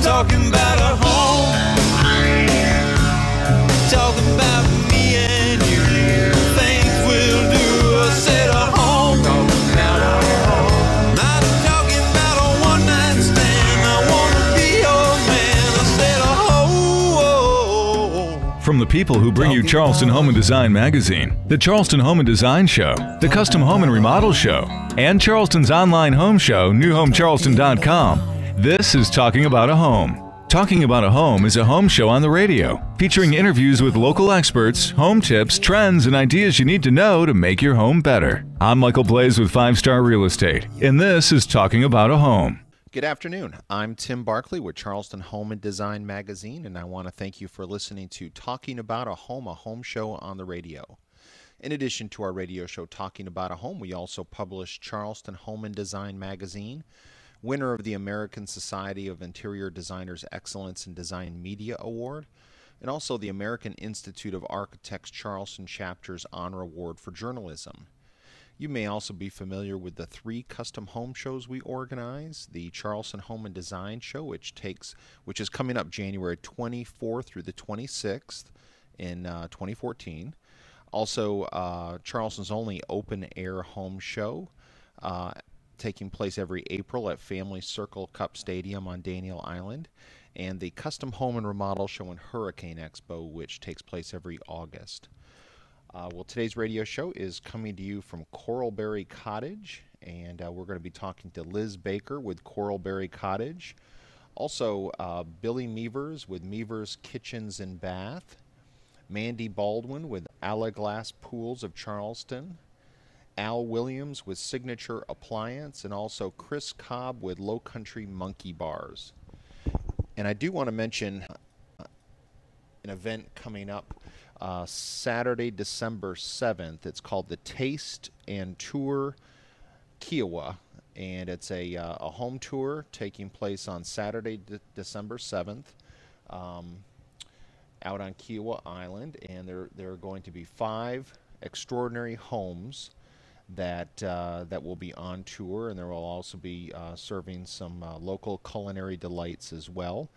talking about a home. Talking about me and you. Things we'll do. I said a home. Talking about a home. Not talking about a one-night stand. I want to be your man. I said a home. From the people who bring you Charleston Home and Design Magazine, the Charleston Home and Design Show, the Custom Home and Remodel Show, and Charleston's online home show, newhomecharleston.com, this is Talking About a Home. Talking About a Home is a home show on the radio, featuring interviews with local experts, home tips, trends, and ideas you need to know to make your home better. I'm Michael Blaze with 5 Star Real Estate, and this is Talking About a Home. Good afternoon. I'm Tim Barkley with Charleston Home and Design Magazine, and I want to thank you for listening to Talking About a home show on the radio. In addition to our radio show Talking About a Home, we also publish Charleston Home and Design Magazine, winner of the American Society of Interior Designers Excellence in Design Media Award, and also the American Institute of Architects Charleston Chapter's Honor Award for Journalism. You may also be familiar with the 3 custom home shows we organize: the Charleston Home and Design Show, which is coming up January 24th through the 26th in 2014. Also, Charleston's only open-air home show, taking place every April at Family Circle Cup Stadium on Daniel Island, and the Custom Home and Remodel Show and Hurricane Expo, which takes place every August. Well, today's radio show is coming to you from Coralberry Cottage, and we're going to be talking to Liz Baker with Coralberry Cottage. Also, Billy Mevers with Mevers Kitchens and Bath, Mandy Baldwin with Alaglass Pools of Charleston, Al Williams with Signature Appliance, and also Chris Cobb with Lowcountry Monkey Bars. And I do want to mention an event coming up Saturday, December 7th. It's called the Taste and Tour Kiowa, and it's a home tour taking place on Saturday, December 7th, out on Kiowa Island, and there are going to be 5 extraordinary homes that will be on tour, and there will also be serving some local culinary delights as well.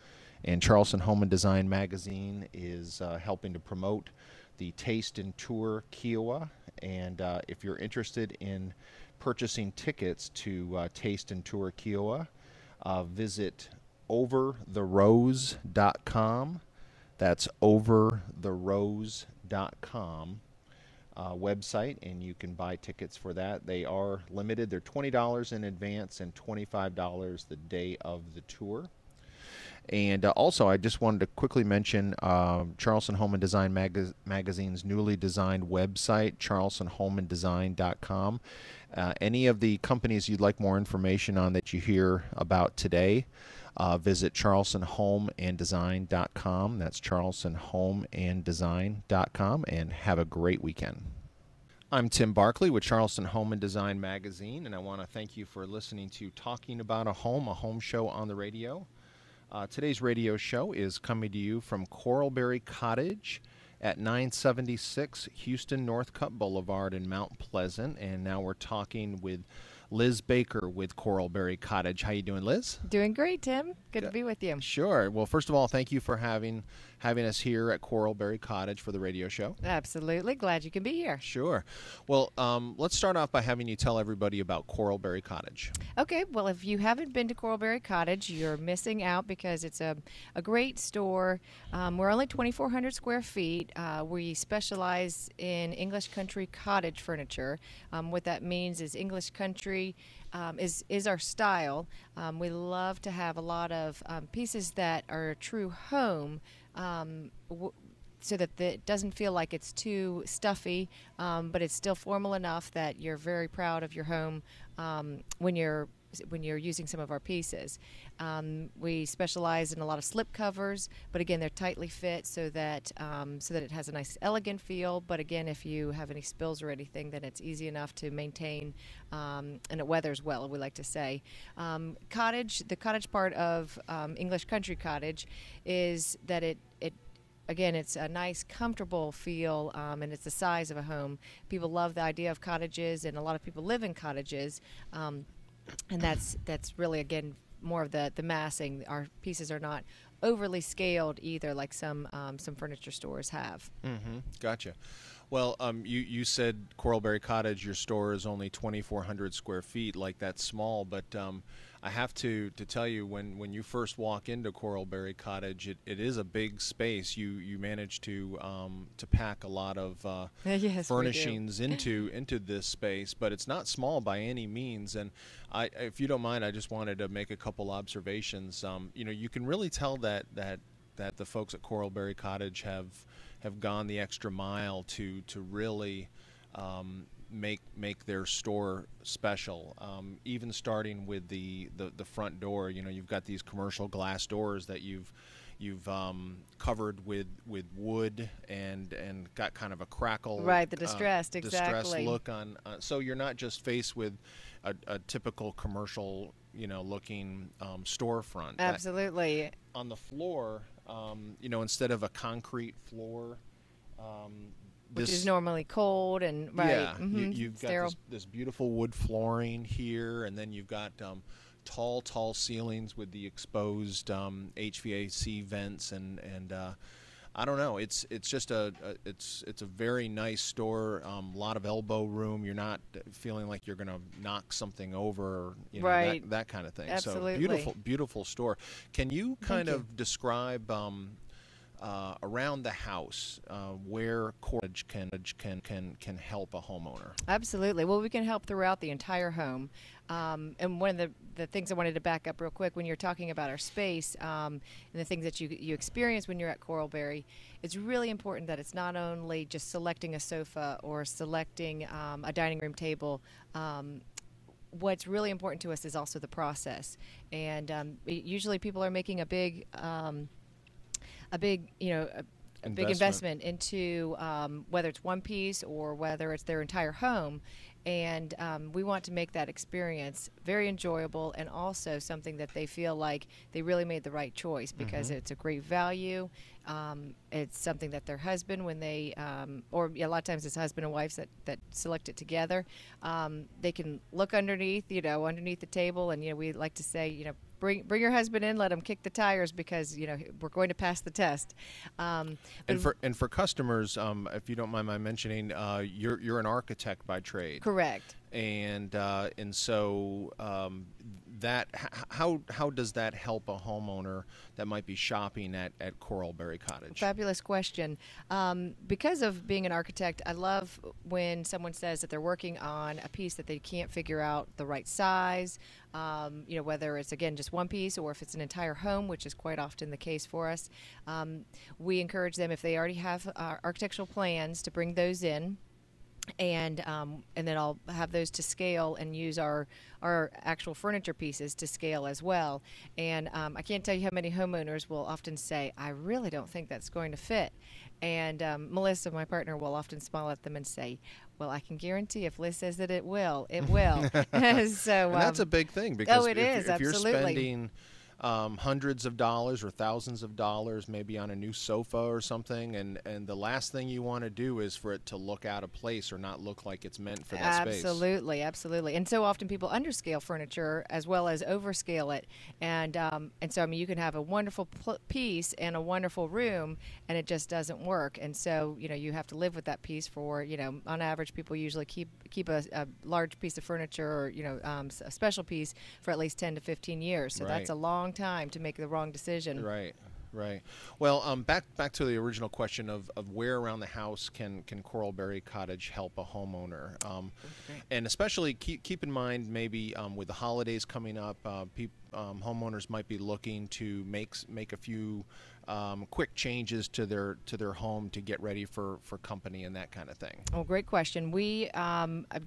And Charleston Home and Design Magazine is helping to promote the Taste and Tour Kiowa, and if you're interested in purchasing tickets to Taste and Tour Kiowa, visit overtherose.com. That's overtherose.com. Website, and you can buy tickets for that. They are limited. They're $20 in advance and $25 the day of the tour. And also, I just wanted to quickly mention Charleston Home and Design Magazine's newly designed website, charlestonhomeanddesign.com. Any of the companies you'd like more information on that you hear about today, visit charlestonhomeanddesign.com. That's charlestonhomeanddesign.com, and have a great weekend. I'm Tim Barkley with Charleston Home and Design Magazine, and I want to thank you for listening to Talking About a home show on the radio. Today's radio show is coming to you from Coralberry Cottage at 976 Houston Northcutt Boulevard in Mount Pleasant, and now we're talking with Liz Baker with Coralberry Cottage. How you doing, Liz? Doing great, Tim. Good to be with you. Sure. Well, first of all, thank you for having us here at Coralberry Cottage for the radio show. Absolutely. Glad you can be here. Sure. Well, let's start off by having you tell everybody about Coralberry Cottage. Okay. Well, if you haven't been to Coralberry Cottage, you're missing out because it's a great store. We're only 2,400 square feet. We specialize in English country cottage furniture. What that means is English country is our style. We love to have a lot of pieces that are a true home, so that it doesn't feel like it's too stuffy, but it's still formal enough that you're very proud of your home when you're using some of our pieces. We specialize in a lot of slip covers, but again, they're tightly fit so that it has a nice, elegant feel. But again, if you have any spills or anything, then it's easy enough to maintain, and it weathers well, we like to say. The cottage part of English country cottage is that again, it's a nice, comfortable feel, and it's the size of a home. People love the idea of cottages, and a lot of people live in cottages. And that's really, again, more of the massing. Our pieces are not overly scaled either, like some furniture stores have. Mm-hmm. Gotcha. Well, you said Coralberry Cottage, your store is only 2,400 square feet, like that's small, but I have to tell you, when you first walk into Coralberry Cottage, it is a big space. You manage to pack a lot of Yes, furnishings into this space, but it's not small by any means. And if you don't mind, I just wanted to make a couple observations. You can really tell that the folks at Coralberry Cottage have gone the extra mile to really make their store special. Even starting with the front door, you've got these commercial glass doors that you've covered with wood and got kind of a crackle, right? The distressed, distressed look on. So you're not just faced with a typical commercial, looking storefront. Absolutely. On the floor, instead of a concrete floor, which is normally cold and right. Yeah, mm-hmm, you've sterile. got this beautiful wood flooring here, and then you've got tall ceilings with the exposed HVAC vents, and I don't know. It's just it's a very nice store. A lot of elbow room. You're not feeling like you're going to knock something over. Right. That kind of thing. Absolutely. So beautiful store. Can you kind of describe around the house where Cottage can help a homeowner? Absolutely. Well, we can help throughout the entire home. And one of the things I wanted to back up real quick, when you're talking about our space and the things that you experience when you're at Coralberry, it's really important that it's not only just selecting a sofa or selecting a dining room table. What's really important to us is also the process. And usually people are making a big investment into whether it's one piece or whether it's their entire home. And we want to make that experience very enjoyable and also something that they feel like they really made the right choice, because it's a great value. It's something that their husband, when they, or a lot of times it's husband and wives that select it together, they can look underneath the table. And, we like to say, bring your husband in, let him kick the tires, because we're going to pass the test. And for customers, if you don't mind my mentioning, you're an architect by trade. Correct. And so that how does that help a homeowner that might be shopping at Coralberry Cottage? Fabulous question. Because of being an architect, I love when someone says that they're working on a piece that they can't figure out the right size, whether it's, again, just one piece or if it's an entire home, which is quite often the case for us. We encourage them, if they already have architectural plans, to bring those in. And then I'll have those to scale and use our actual furniture pieces to scale as well. And I can't tell you how many homeowners will often say, I really don't think that's going to fit. And Melissa, my partner, will often smile at them and say, well, I can guarantee if Liz says that it will, it will. So, and that's a big thing, because if you're spending hundreds of dollars or thousands of dollars maybe on a new sofa or something, and the last thing you want to do is for it to look out of place or not look like it's meant for that space. Absolutely. And so often people underscale furniture as well as overscale it, and so you can have a wonderful piece and a wonderful room, and it just doesn't work. And so you have to live with that piece for on average, people usually keep a large piece of furniture or a special piece for at least 10 to 15 years. So that's a long time to make the wrong decision. Right. Well, back to the original question of where around the house can Coralberry Cottage help a homeowner, and especially keep in mind, maybe with the holidays coming up, homeowners might be looking to make a few quick changes to their home to get ready for company and that kind of thing. Oh, great question. We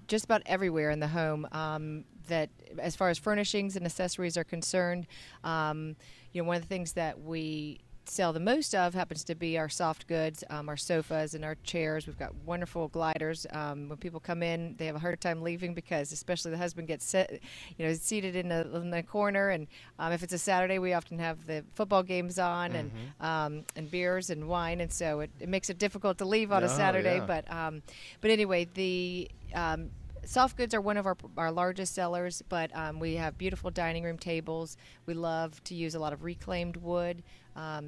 just about everywhere in the home, that as far as furnishings and accessories are concerned, one of the things that we sell the most of happens to be our soft goods, our sofas and our chairs. We've got wonderful gliders. When people come in, they have a hard time leaving, because especially the husband gets seated in the corner. And if it's a Saturday, we often have the football games on, and beers and wine, and so it makes it difficult to leave on a Saturday. Yeah. But anyway, the soft goods are one of our largest sellers, but we have beautiful dining room tables. We love to use a lot of reclaimed wood.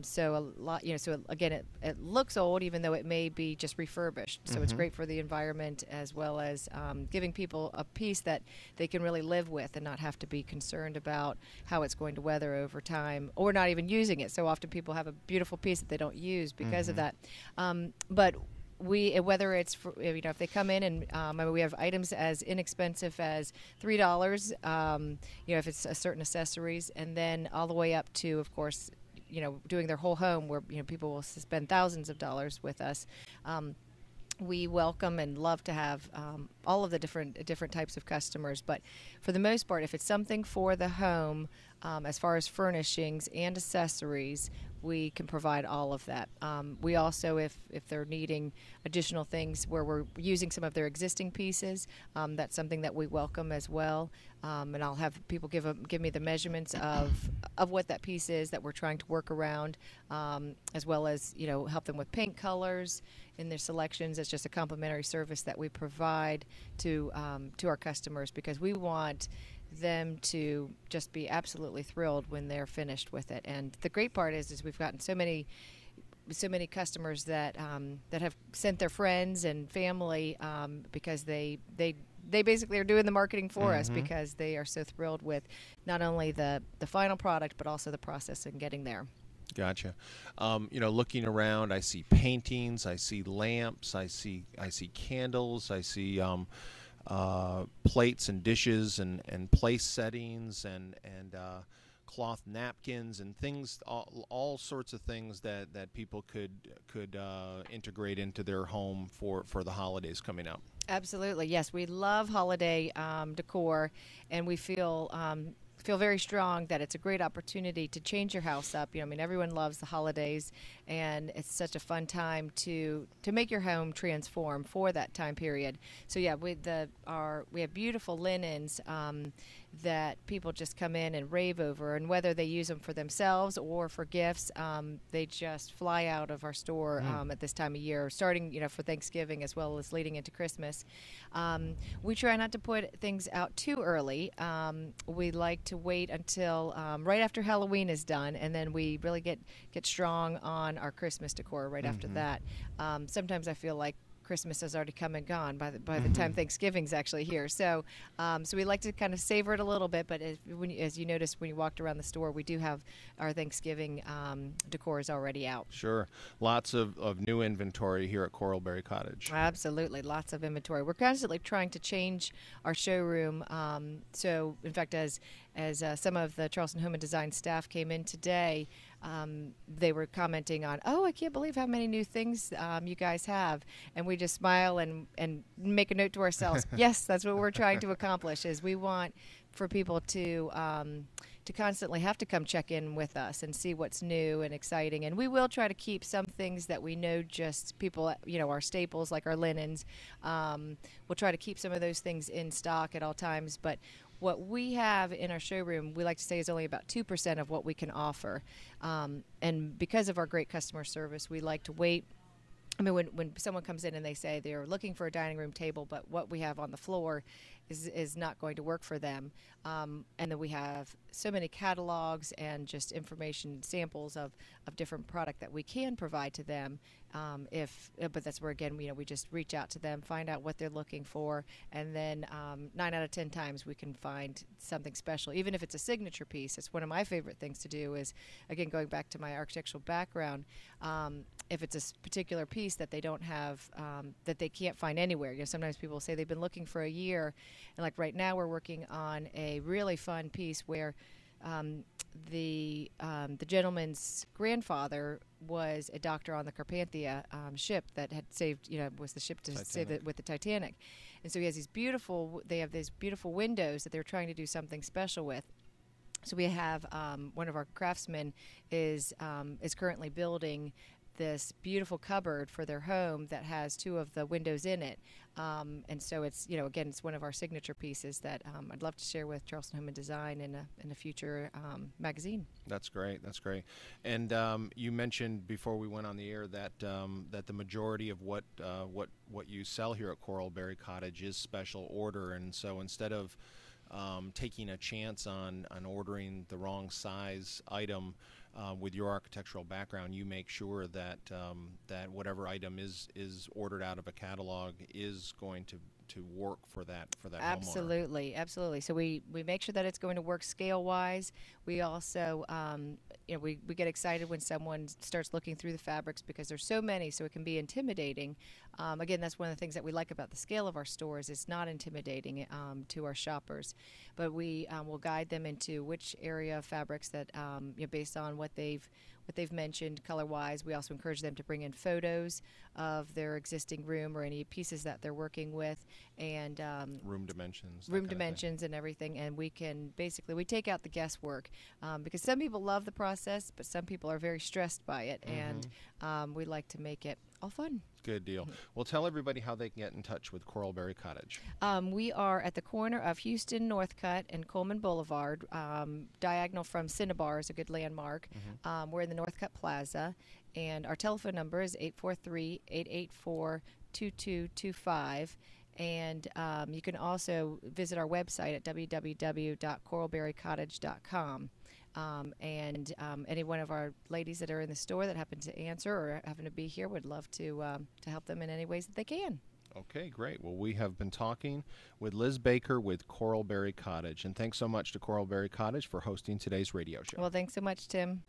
So a lot, so again, it looks old, even though it may be just refurbished. So it's great for the environment, as well as giving people a piece that they can really live with and not have to be concerned about how it's going to weather over time, or not even using it. So often people have a beautiful piece that they don't use because of that. But whether it's for, if they come in and I mean, we have items as inexpensive as $3, if it's a certain accessories, and then all the way up to, of course, doing their whole home, where people will spend thousands of dollars with us. We welcome and love to have all of the different types of customers, but for the most part, if it's something for the home, as far as furnishings and accessories, we can provide all of that. We also, if they're needing additional things where we're using some of their existing pieces, that's something that we welcome as well. And I'll have people give me the measurements of what that piece is that we're trying to work around, as well as help them with paint colors in their selections. It's just a complimentary service that we provide to our customers, because we want them to just be absolutely thrilled when they're finished with it. And the great part is we've gotten so many customers that have sent their friends and family, because they basically are doing the marketing for us, because they are so thrilled with not only the final product, but also the process in getting there. Gotcha. Looking around, I see paintings, I see lamps, I see candles, I see plates and dishes and place settings and cloth napkins and things, all sorts of things that people could integrate into their home for the holidays coming up. Absolutely, yes. We love holiday decor, and we feel very strong that it's a great opportunity to change your house up. Everyone loves the holidays, and it's such a fun time to make your home transform for that time period. So yeah, we have beautiful linens that people just come in and rave over, and whether they use them for themselves or for gifts, they just fly out of our store at this time of year, starting for Thanksgiving as well as leading into Christmas. We try not to put things out too early. We like to wait until right after Halloween is done, and then we really get strong on our Christmas decor right after that. Sometimes I feel like Christmas has already come and gone by the time Thanksgiving's actually here. So so we like to kind of savor it a little bit, but as you noticed when you walked around the store, we do have our Thanksgiving decor is already out. Sure. Lots of new inventory here at Coralberry Cottage. Absolutely. Lots of inventory. We're constantly trying to change our showroom. So in fact, as some of the Charleston Home and Design staff came in today, they were commenting on, I can't believe how many new things you guys have. And we just smile and make a note to ourselves. Yes, that's what we're trying to accomplish, is we want for people to constantly have to come check in with us and see what's new and exciting. And we will try to keep some things that we know just people, our staples like our linens. We'll try to keep some of those things in stock at all times. But what we have in our showroom, we like to say, is only about 2% of what we can offer. And because of our great customer service, we like to wait. When someone comes in and they say they're looking for a dining room table, but what we have on the floor is not going to work for them. And then we have so many catalogs and just information samples of different product that we can provide to them. But that's where, again, we just reach out to them, find out what they're looking for, and then 9 out of 10 times we can find something special, even if it's a signature piece. It's one of my favorite things to do is, again, going back to my architectural background, if it's a particular piece that they don't have, that they can't find anywhere. Sometimes people say they've been looking for a year, and like right now we're working on a really fun piece where the gentleman's grandfather was a doctor on the Carpathia ship that had saved, was the ship to save it with the Titanic. And so he has they have these beautiful windows that they're trying to do something special with. So we have one of our craftsmen is currently building this beautiful cupboard for their home that has 2 of the windows in it. And so it's, again, it's one of our signature pieces that I'd love to share with Charleston Home and Design in a future magazine. That's great. That's great. And you mentioned before we went on the air that that the majority of what you sell here at Coralberry Cottage is special order, and so instead of taking a chance on ordering the wrong size item, with your architectural background, you make sure that that whatever item is ordered out of a catalog is going to work for that Absolutely, homeowner. Absolutely. So we make sure that it's going to work scale wise. We also we get excited when someone starts looking through the fabrics because there's so many, so it can be intimidating. Again, that's one of the things that we like about the scale of our stores. It's not intimidating to our shoppers, but we will guide them into which area of fabrics that based on what they've mentioned color-wise. We also encourage them to bring in photos of their existing room or any pieces that they're working with, and room dimensions, and everything. And we can we take out the guesswork because some people love the process, but some people are very stressed by it, and we like to make it all fun. Good deal. Well, tell everybody how they can get in touch with Coralberry Cottage. We are at the corner of Houston Northcutt and Coleman Boulevard, diagonal from Cinnabar is a good landmark. We're in the Northcutt Plaza, and our telephone number is 843-884-2225. And you can also visit our website at www.coralberrycottage.com. And any one of our ladies that are in the store that happen to answer or happen to be here would love to help them in any ways that they can. Okay, great. Well, we have been talking with Liz Baker with Coralberry Cottage, and thanks so much to Coralberry Cottage for hosting today's radio show. Well, thanks so much, Tim.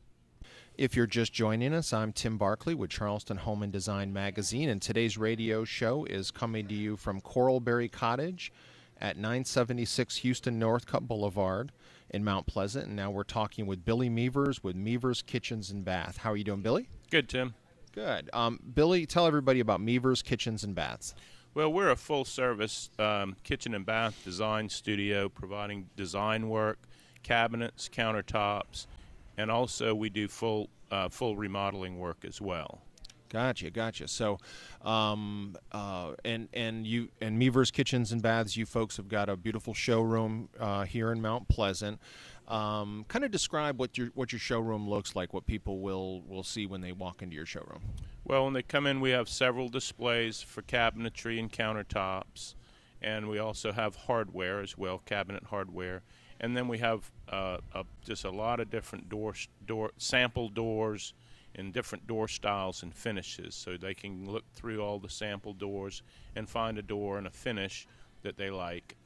If you're just joining us, I'm Tim Barkley with Charleston Home and Design Magazine, and today's radio show is coming to you from Coralberry Cottage at 976 Houston Northcutt Boulevard in Mount Pleasant. And now we're talking with Billy Mevers with Mevers Kitchens and Bath. How are you doing, Billy? Good, Tim. Good. Billy, tell everybody about Mevers Kitchens and Baths. Well, we're a full-service kitchen and bath design studio providing design work, cabinets, countertops, and also we do full remodeling work as well. Gotcha. So, and Mevers Kitchens and Baths, you folks have got a beautiful showroom here in Mount Pleasant. Kind of describe what your showroom looks like, what people will see when they walk into your showroom. Well, when they come in, we have several displays for cabinetry and countertops, and we also have hardware as well, cabinet hardware. And then we have just a lot of different sample doors in different door styles and finishes, so they can look through all the sample doors and find a door and a finish that they like.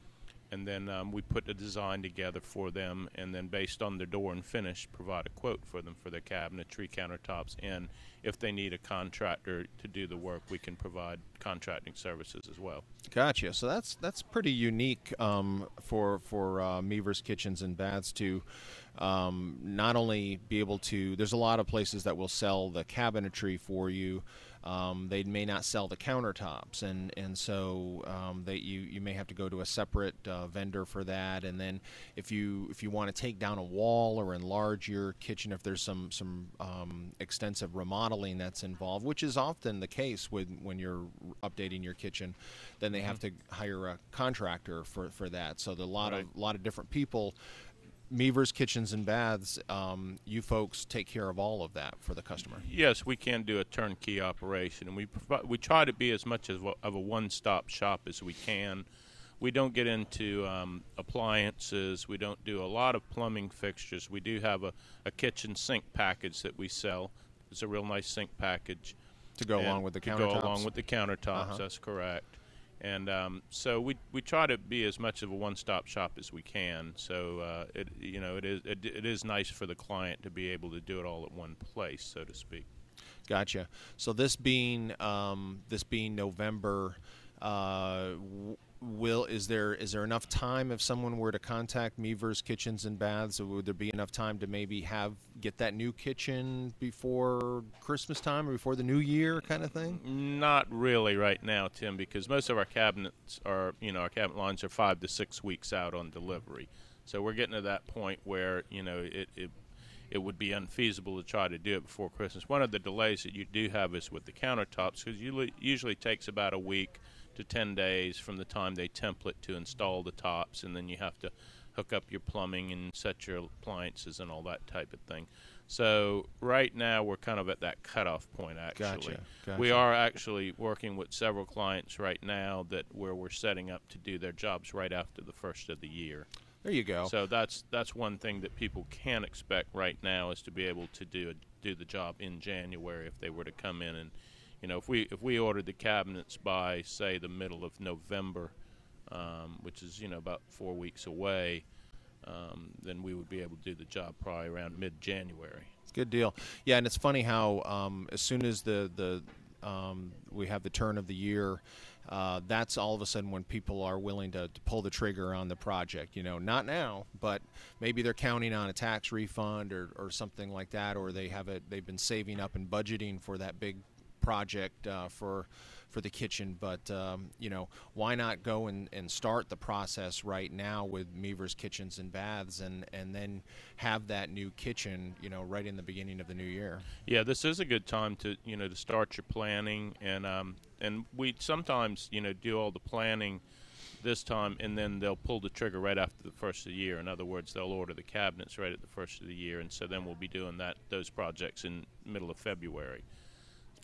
And then we put the design together for them, and then based on their door and finish, provide a quote for them for their cabinetry, countertops, and if they need a contractor to do the work, we can provide contracting services as well. Gotcha. So that's pretty unique for Mevers Kitchens and Baths to not only be able to. There's a lot of places that will sell the cabinetry for you. They may not sell the countertops, and so you may have to go to a separate vendor for that. And then if you want to take down a wall or enlarge your kitchen, if there's some extensive remodeling that's involved, which is often the case when you're updating your kitchen, then they have to hire a contractor for that. So there's a lot of different people. Mevers Kitchens and Baths, you folks take care of all of that for the customer. Yes, we can do a turnkey operation, and we try to be as much of a one-stop shop as we can. We don't get into appliances. We don't do a lot of plumbing fixtures. We do have a kitchen sink package that we sell. It's a real nice sink package. To go along with the countertops? To go along with the countertops, that's correct. And so we try to be as much of a one-stop shop as we can. So it is nice for the client to be able to do it all at one place, so to speak. Gotcha. So this being November, is there enough time if someone were to contact Mevers Kitchens and Baths? Would there be enough time to maybe get that new kitchen before Christmas time or before the new year, kind of thing? Not really right now, Tim, because most of our cabinets our cabinet lines are 5 to 6 weeks out on delivery. So we're getting to that point where it would be unfeasible to try to do it before Christmas. One of the delays that you do have is with the countertops, because usually takes about a week to 10 days from the time they template to install the tops, and then you have to hook up your plumbing and set your appliances and all that type of thing. So right now we're kind of at that cutoff point, actually. Gotcha. We are actually working with several clients right now where we're setting up to do their jobs right after the first of the year. There you go. So that's one thing that people can expect right now, is to be able to do the job in January if they were to come in. And if we ordered the cabinets by, say, the middle of November, which is about 4 weeks away, then we would be able to do the job probably around mid-January. Good deal. Yeah, and it's funny how as soon as we have the turn of the year, that's all of a sudden when people are willing to pull the trigger on the project. Not now, but maybe they're counting on a tax refund or something like that, or they've been saving up and budgeting for that big project for the kitchen. But why not go and start the process right now with Mevers Kitchens and Baths, and then have that new kitchen right in the beginning of the new year. Yeah, this is a good time to to start your planning, and we sometimes do all the planning this time, and then they'll pull the trigger right after the first of the year. In other words, they'll order the cabinets right at the first of the year, and so then we'll be doing those projects in middle of February.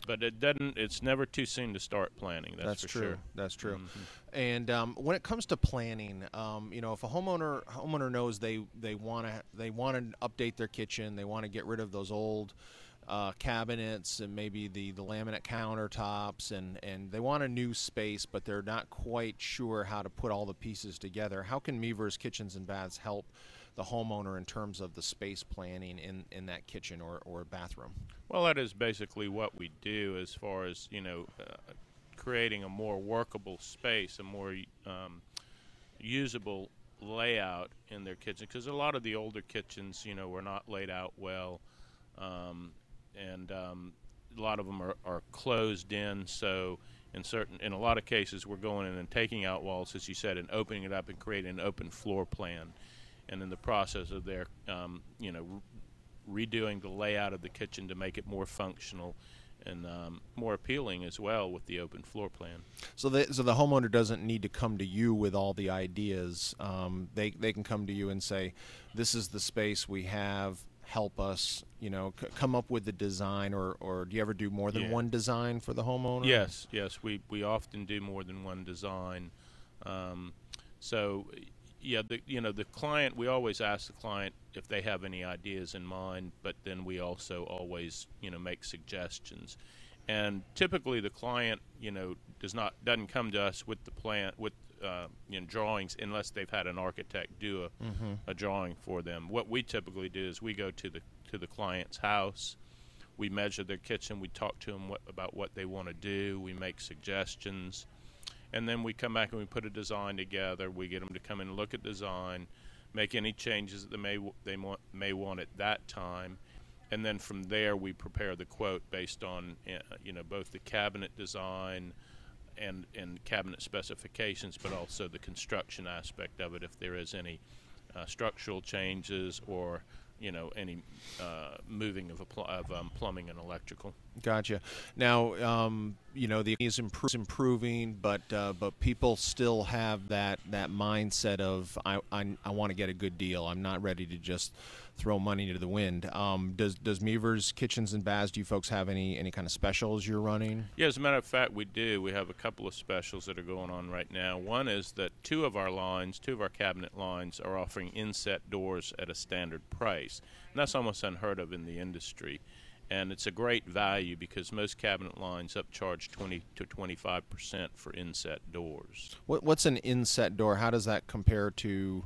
But it's never too soon to start planning. That's for true. Sure. That's true. Mm-hmm. And when it comes to planning, if a homeowner knows they want to update their kitchen, they want to get rid of those old cabinets and maybe the laminate countertops, and they want a new space, but they're not quite sure how to put all the pieces together. How can Mevers Kitchens and Baths help the homeowner in terms of the space planning in that kitchen or bathroom? Well, that is basically what we do, as far as creating a more workable space, a more usable layout in their kitchen, because a lot of the older kitchens were not laid out well, and a lot of them are closed in. So in a lot of cases, we're going in and taking out walls, as you said, and opening it up and creating an open floor plan. And in the process of their, redoing the layout of the kitchen to make it more functional and more appealing as well with the open floor plan. So the homeowner doesn't need to come to you with all the ideas. They can come to you and say, "This is the space we have. Help us." Come up with the design. Or do you ever do more than one design for the homeowner? Yes. We often do more than one design. Yeah, the client, we always ask the client if they have any ideas in mind, but then we also always, make suggestions. And typically the client, doesn't come to us with the plan, with drawings, unless they've had an architect do a drawing for them. What we typically do is we go to the client's house, we measure their kitchen, we talk to them about what they want to do, we make suggestions. And then we come back and we put a design together. We get them to come in and look at design, make any changes that they may want at that time, and then from there we prepare the quote based on both the cabinet design and cabinet specifications, but also the construction aspect of it, if there is any structural changes or any moving of plumbing and electrical. Gotcha. Now, the is improving, but people still have that mindset of I want to get a good deal. I'm not ready to just throw money to the wind. Does Mevers Kitchens and Baths, do you folks have any kind of specials you're running? Yeah, as a matter of fact, we do. We have a couple of specials that are going on right now. One is that two of our cabinet lines are offering inset doors at a standard price. And that's almost unheard of in the industry. And it's a great value because most cabinet lines upcharge 20 to 25% for inset doors. What's an inset door? How does that compare to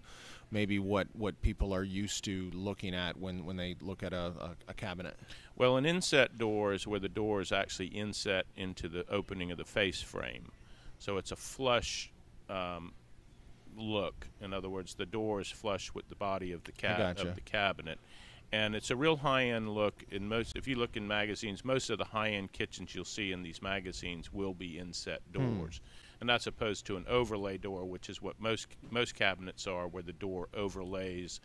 maybe what people are used to looking at when they look at a cabinet? Well, an inset door is where the door is actually inset into the opening of the face frame. So it's a flush look. In other words, the door is flush with the body of the cabinet. And it's a real high-end look. If you look in magazines, most of the high-end kitchens you'll see in these magazines will be inset doors. And that's opposed to an overlay door, which is what most cabinets are, where the door overlays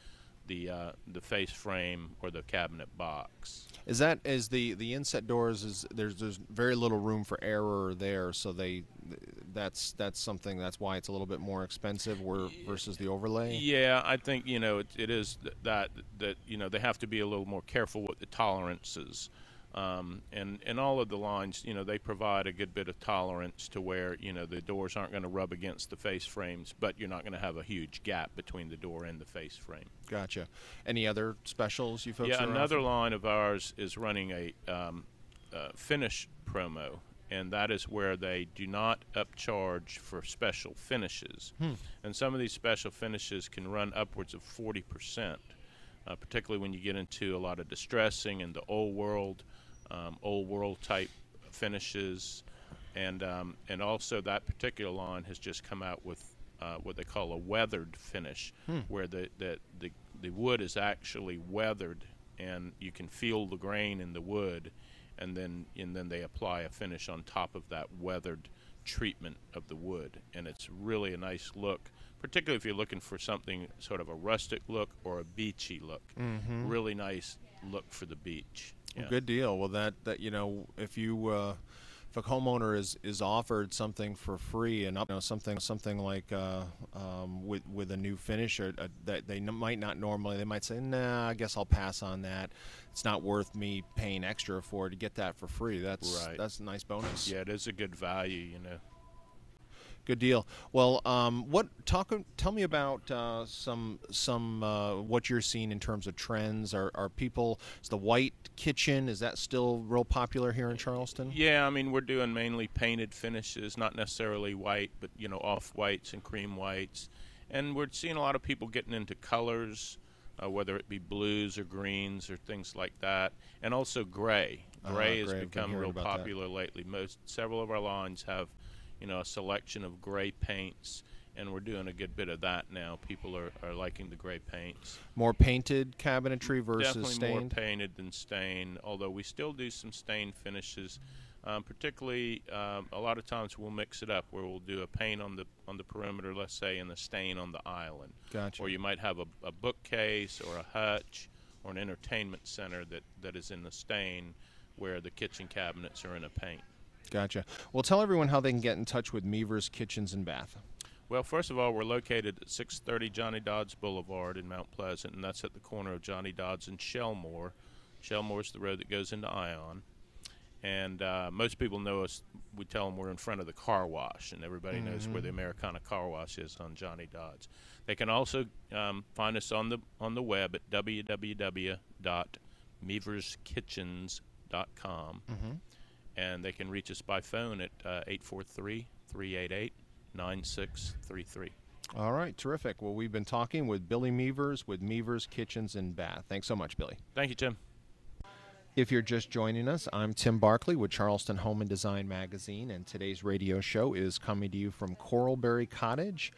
the face frame or the cabinet box. Is the inset doors, is there's very little room for error there, so that's something, that's why it's a little bit more expensive versus the overlay? Yeah, I think it is that they have to be a little more careful with the tolerances. And all of the lines, they provide a good bit of tolerance to where, the doors aren't going to rub against the face frames, but you're not going to have a huge gap between the door and the face frame. Gotcha. Any other specials you folks Yeah, are another offering? line of ours is running a finish promo, and that is where they do not upcharge for special finishes. And some of these special finishes can run upwards of 40%, particularly when you get into a lot of distressing and the old world type finishes, and also that particular line has just come out with what they call a weathered finish, where the wood is actually weathered, and you can feel the grain in the wood, and then they apply a finish on top of that weathered treatment of the wood, and it's really a nice look, particularly if you're looking for something sort of a rustic look or a beachy look. Really nice look for the beach. Yeah. Good deal. Well, that if a homeowner is offered something for free, and something like with a new finish, or that they might not normally, they might say, nah, I guess I'll pass on that. It's not worth me paying extra for to get that for free. That's Right. That's a nice bonus. Yeah, it is a good value, Good deal. Well, tell me about some what you're seeing in terms of trends. Is the white kitchen, is that still real popular here in Charleston? Yeah, I mean, we're doing mainly painted finishes, not necessarily white, but off whites and cream whites, and we're seeing a lot of people getting into colors, whether it be blues or greens or things like that, and also gray. Gray has gray, I've been become hearing real about that. popular lately. Several of our lines have a selection of gray paints, and we're doing a good bit of that now. People are liking the gray paints. More painted cabinetry versus Definitely stained? more painted than stained, although we still do some stained finishes. Particularly, a lot of times we'll mix it up, where we'll do a paint on the perimeter, let's say, and the stain on the island. Gotcha. Or you might have a bookcase or a hutch or an entertainment center that is in the stain, where the kitchen cabinets are in a paint. Gotcha. Well, tell everyone how they can get in touch with Mevers Kitchens and Bath. Well, first of all, we're located at 630 Johnny Dodds Boulevard in Mount Pleasant, and that's at the corner of Johnny Dodds and Shellmore. Shellmore's the road that goes into Ion. And most people know us. We tell them we're in front of the car wash, and everybody knows where the Americana Car Wash is on Johnny Dodds. They can also find us on the web at www.meverskitchens.com. And they can reach us by phone at 843-388-9633. All right, terrific. Well, we've been talking with Billy Mevers with Mevers Kitchens and Bath. Thanks so much, Billy. Thank you, Tim. If you're just joining us, I'm Tim Barkley with Charleston Home and Design Magazine, and today's radio show is coming to you from Coralberry Cottage,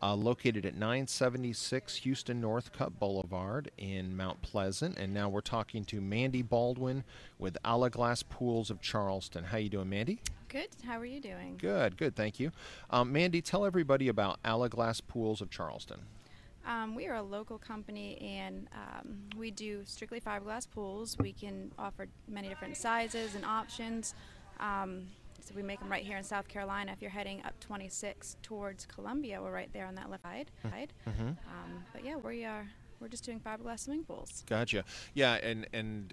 located at 976 Houston Northcutt Boulevard in Mount Pleasant. And now we're talking to Mandy Baldwin with Alaglass Pools of Charleston. How you doing, Mandy? Good. How are you doing? Good, thank you. Mandy, tell everybody about Alaglass Pools of Charleston. We are a local company, and we do strictly fiberglass pools. We can offer many different sizes and options. So we make them right here in South Carolina. If you're heading up 26 towards Columbia, we're right there on that left side. But yeah, we're just doing fiberglass swimming pools. Gotcha. Yeah, and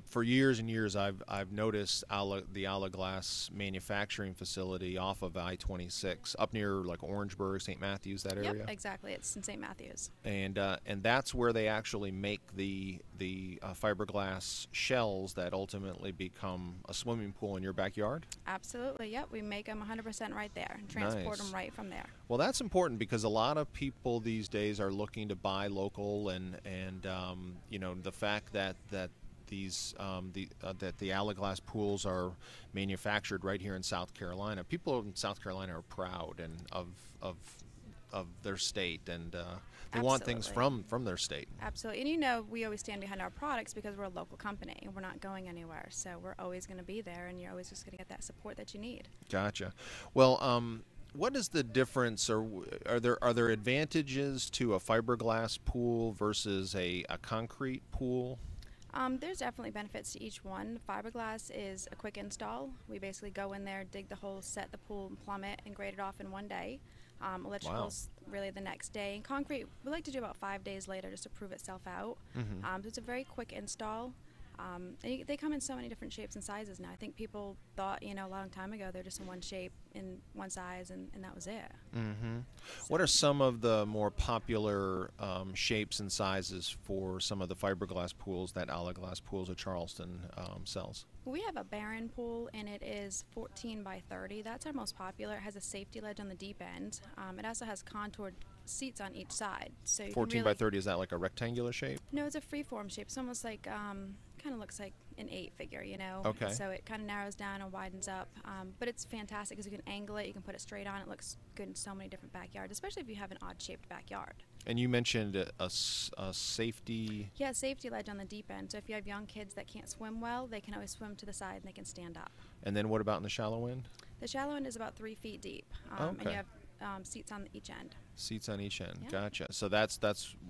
for years and years, I've noticed the Alaglass manufacturing facility off of I-26 up near like Orangeburg, St. Matthews, that area. Yep, exactly. It's in St. Matthews. And that's where they actually make the fiberglass shells that ultimately become a swimming pool in your backyard. Absolutely. Yep, we make them 100% right there and transport them right from there. Well, that's important because a lot of people these days are looking to buy local, and the fact that the Alaglass pools are manufactured right here in South Carolina. People in South Carolina are proud and of their state, and they want things from their state. Absolutely. And we always stand behind our products because we're a local company and we're not going anywhere. So we're always going to be there, and you're always just going to get that support that you need. Gotcha. Well, What is the difference, or are there advantages to a fiberglass pool versus a concrete pool? There's definitely benefits to each one. Fiberglass is a quick install. We basically go in there, dig the hole, set the pool, and plumb it, and grade it off in one day. Electrical's really the next day. And concrete, we like to do about 5 days later just to prove itself out. So it's a very quick install. They come in so many different shapes and sizes now. I think people thought, a long time ago, they're just in one shape, in one size, and that was it. What are some of the more popular shapes and sizes for some of the fiberglass pools that Alaglass Pools of Charleston sells? We have a barren pool, and it is 14 by 30. That's our most popular. It has a safety ledge on the deep end. It also has contoured seats on each side. So 14 by 30, is that like a rectangular shape? No, it's a free-form shape. It's almost like, kind of looks like an 8 figure, Okay. So it kind of narrows down and widens up. But it's fantastic because you can angle it, you can put it straight on. It looks good in so many different backyards, especially if you have an odd-shaped backyard. And you mentioned a safety... Yeah, safety ledge on the deep end. So if you have young kids that can't swim well, they can always swim to the side and they can stand up. And then what about in the shallow end? The shallow end is about 3 feet deep. Okay. And you have seats on each end. Seats on each end. Yeah. Gotcha. So that's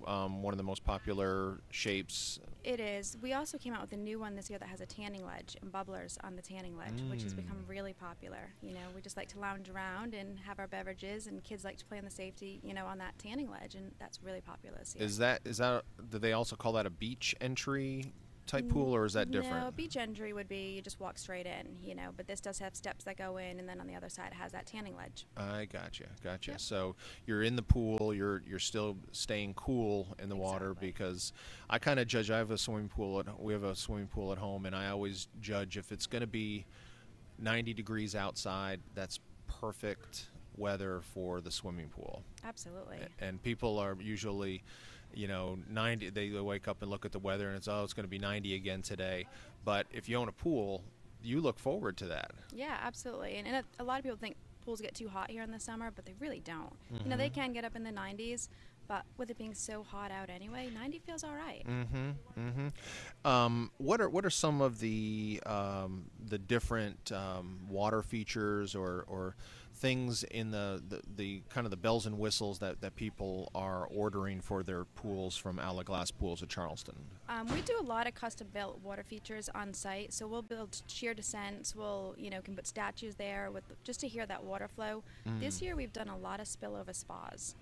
one of the most popular shapes. It is. We also came out with a new one this year that has a tanning ledge and bubblers on the tanning ledge, which has become really popular. We just like to lounge around and have our beverages, and kids like to play in the safety, on that tanning ledge, and that's really popular this year. Is that do they also call that a beach entry type pool, or is that different? No, beach entry would be you just walk straight in, but this does have steps that go in, and then on the other side it has that tanning ledge. I gotcha. Yep. So you're in the pool, you're still staying cool in the water, Exactly. because I kind of judge. We have a swimming pool at home, and I always judge if it's going to be 90 degrees outside, that's perfect weather for the swimming pool. Absolutely. And people are usually 90, they wake up and look at the weather and it's going to be 90 again today. But if you own a pool, you look forward to that. Yeah, absolutely. And a lot of people think pools get too hot here in the summer, but they really don't. They can get up in the 90s, but with it being so hot out anyway, 90 feels all right. What are some of the different water features or things in the kind of the bells and whistles that people are ordering for their pools from Alaglass Pools of Charleston? We do a lot of custom built water features on site, so we'll build sheer descents. We'll can put statues there just to hear that water flow. This year we've done a lot of spillover spas.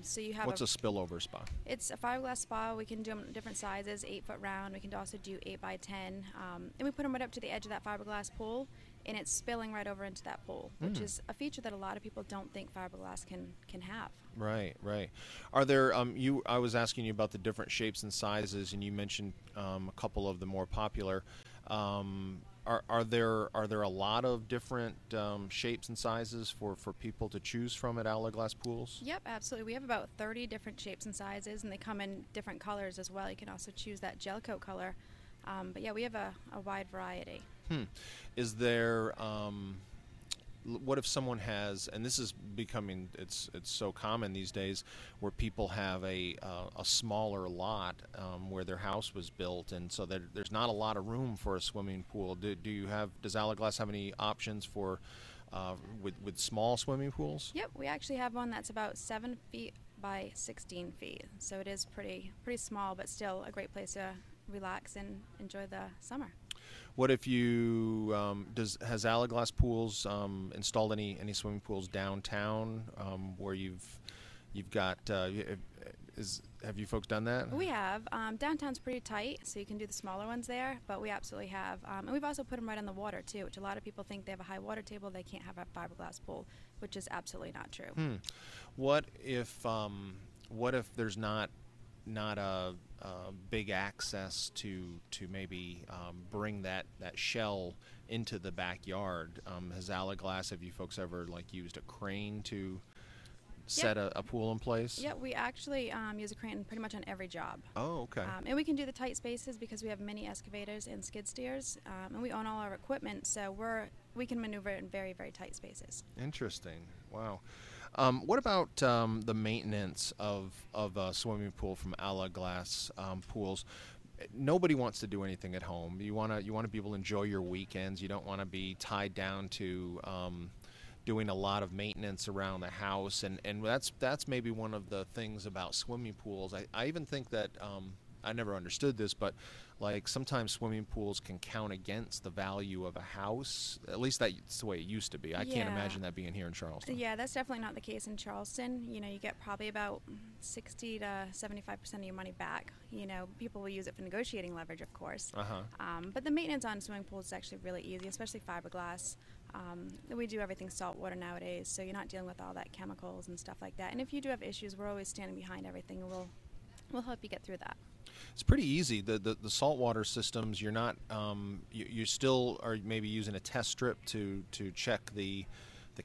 So you have What's a spillover spa? It's a fiberglass spa. We can do them in different sizes, 8 foot round. We can also do 8 by 10, and we put them right up to the edge of that fiberglass pool, and it's spilling right over into that pool, which is a feature that a lot of people don't think fiberglass can have. Right. Are there I was asking you about the different shapes and sizes, and you mentioned a couple of the more popular. Are there a lot of different shapes and sizes for people to choose from at Alaglass Pools? Yep, absolutely. We have about 30 different shapes and sizes, and they come in different colors as well. You can also choose that gel coat color. But yeah, we have a wide variety. Is there what if someone has, and this is becoming it's so common these days, where people have a smaller lot where their house was built, and so there's not a lot of room for a swimming pool. Does Alaglass have any options for with small swimming pools? Yep, we actually have one that's about 7 feet by 16 feet, so it is pretty small, but still a great place to relax and enjoy the summer. What if you has Alaglass Pools installed any swimming pools downtown where you've got have you folks done that? We have. Downtown's pretty tight, so you can do the smaller ones there, but we absolutely have. And we've also put them right on the water too, which a lot of people think they have a high water table, they can't have a fiberglass pool, which is absolutely not true. What if there's not a big access to maybe bring that shell into the backyard? Has Alaglass, have you folks ever used a crane to set a pool in place? Yeah, we actually use a crane pretty much on every job. Oh, okay. And we can do the tight spaces because we have mini excavators and skid steers, and we own all our equipment, so we can maneuver in very, very tight spaces. Interesting. Wow. What about the maintenance of a swimming pool from Alaglass Pools? Nobody wants to do anything at home. You want to be able to enjoy your weekends. You don't want to be tied down to doing a lot of maintenance around the house, and that's maybe one of the things about swimming pools. I even think that I never understood this, but like sometimes swimming pools can count against the value of a house. At least that's the way it used to be. I can't imagine that being here in Charleston. Yeah, that's definitely not the case in Charleston. You know, you get probably about 60 to 75% of your money back. You know, people will use it for negotiating leverage, of course. But the maintenance on swimming pools is actually really easy, especially fiberglass. We do everything saltwater nowadays, so you're not dealing with all that chemicals and stuff like that. And if you do have issues, we're always standing behind everything, and we'll help you get through that. It's pretty easy. The saltwater systems, you're not you still are maybe using a test strip to check the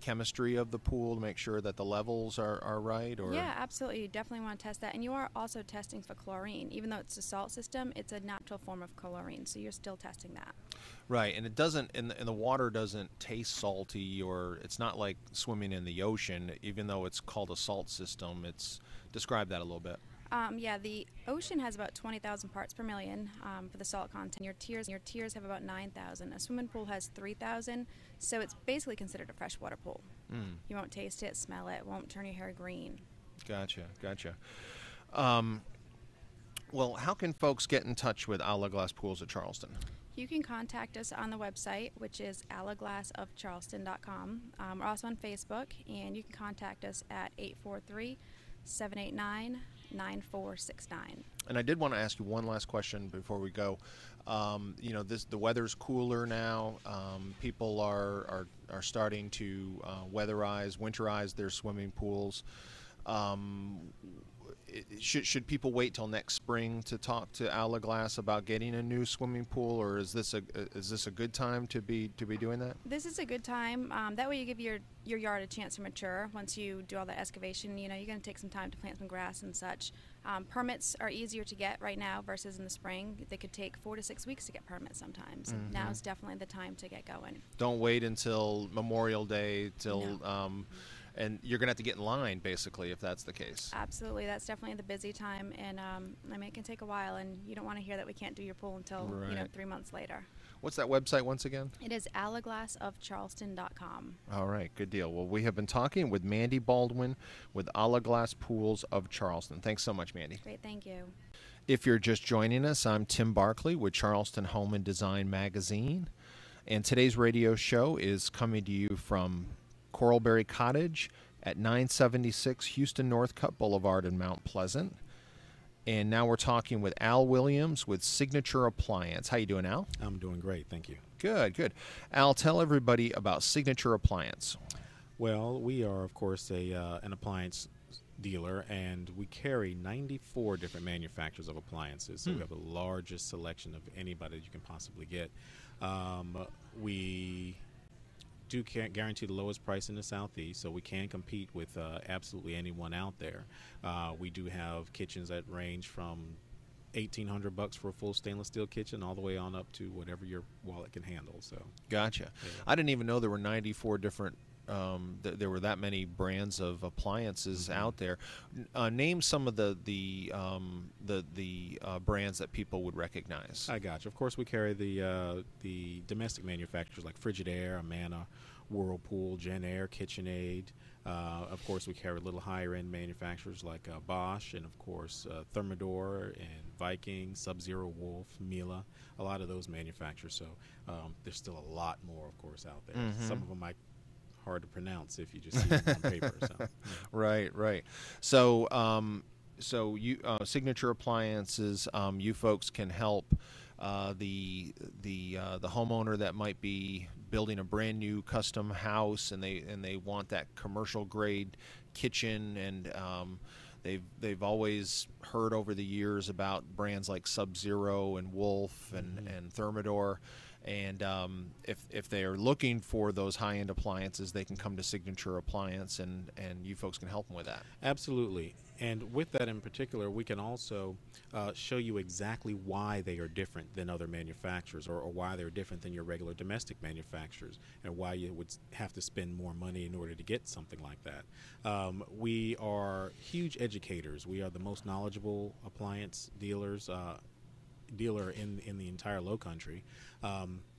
chemistry of the pool to make sure that the levels are right. Or yeah, absolutely. You definitely want to test that, and you are also testing for chlorine. Even though it's a salt system, it's a natural form of chlorine, so you're still testing that. Right, and it doesn't, and the water doesn't taste salty, or it's not like swimming in the ocean. Even though it's called a salt system, describe that a little bit. Yeah, the ocean has about 20,000 parts per million for the salt content. Your tiers have about 9,000. A swimming pool has 3,000, so it's basically considered a freshwater pool. You won't taste it, smell it, won't turn your hair green. Gotcha. Well, how can folks get in touch with Alaglass Pools of Charleston? You can contact us on the website, which is alaglassofcharleston.com. We're also on Facebook, and you can contact us at 843-789-9469. And I did want to ask you one last question before we go. You know, the weather's cooler now. People are starting to winterize their swimming pools. Should people wait till next spring to talk to Alaglass about getting a new swimming pool, or is this a good time to be doing that? This is a good time. That way you give your yard a chance to mature. Once you do all the excavation, you know, you're going to take some time to plant some grass and such. Permits are easier to get right now versus in the spring. They could take 4 to 6 weeks to get permits sometimes. Mm-hmm. Now is definitely the time to get going. Don't wait until Memorial Day and you're going to have to get in line, basically, if that's the case. Absolutely. That's definitely the busy time. And, I mean, it can take a while, and you don't want to hear that we can't do your pool until, 3 months later. What's that website once again? It is alaglassofcharleston.com. All right. Good deal. Well, we have been talking with Mandy Baldwin with Alaglass Pools of Charleston. Thanks so much, Mandy. Great. Thank you. If you're just joining us, I'm Tim Barkley with Charleston Home and Design Magazine. And today's radio show is coming to you from Coralberry Cottage at 976 Houston Northcutt Boulevard in Mount Pleasant. And now we're talking with Al Williams with Signature Appliance. How you doing, Al? I'm doing great, thank you. Good. Al, tell everybody about Signature Appliance. Well, we are, of course, an appliance dealer, and we carry 94 different manufacturers of appliances. So we have the largest selection of anybody that you can possibly get. We do guarantee the lowest price in the Southeast, so we can compete with absolutely anyone out there. We do have kitchens that range from $1,800 for a full stainless steel kitchen all the way on up to whatever your wallet can handle. So gotcha. Yeah. I didn't even know there were 94 different there were that many brands of appliances out there. Name some of the brands that people would recognize. I got you. Of course, we carry the domestic manufacturers like Frigidaire, Amana, Whirlpool, JennAir, KitchenAid. Of course, we carry little higher-end manufacturers like Bosch, and of course Thermador and Viking, Sub-Zero, Wolf, Miele. A lot of those manufacturers. So there's still a lot more, of course, out there. Some of them might hard to pronounce if you just see them on paper. So, yeah. Right. So, you Signature Appliances, you folks can help the homeowner that might be building a brand new custom house, and they want that commercial grade kitchen, and they've always heard over the years about brands like Sub-Zero and Wolf and Thermador. And if they are looking for those high-end appliances, they can come to Signature Appliance, and you folks can help them with that. Absolutely. And with that in particular, we can also show you exactly why they are different than other manufacturers, or why they're different than your regular domestic manufacturers, and why you would have to spend more money in order to get something like that. We are huge educators. We are the most knowledgeable appliance dealer in the entire Lowcountry.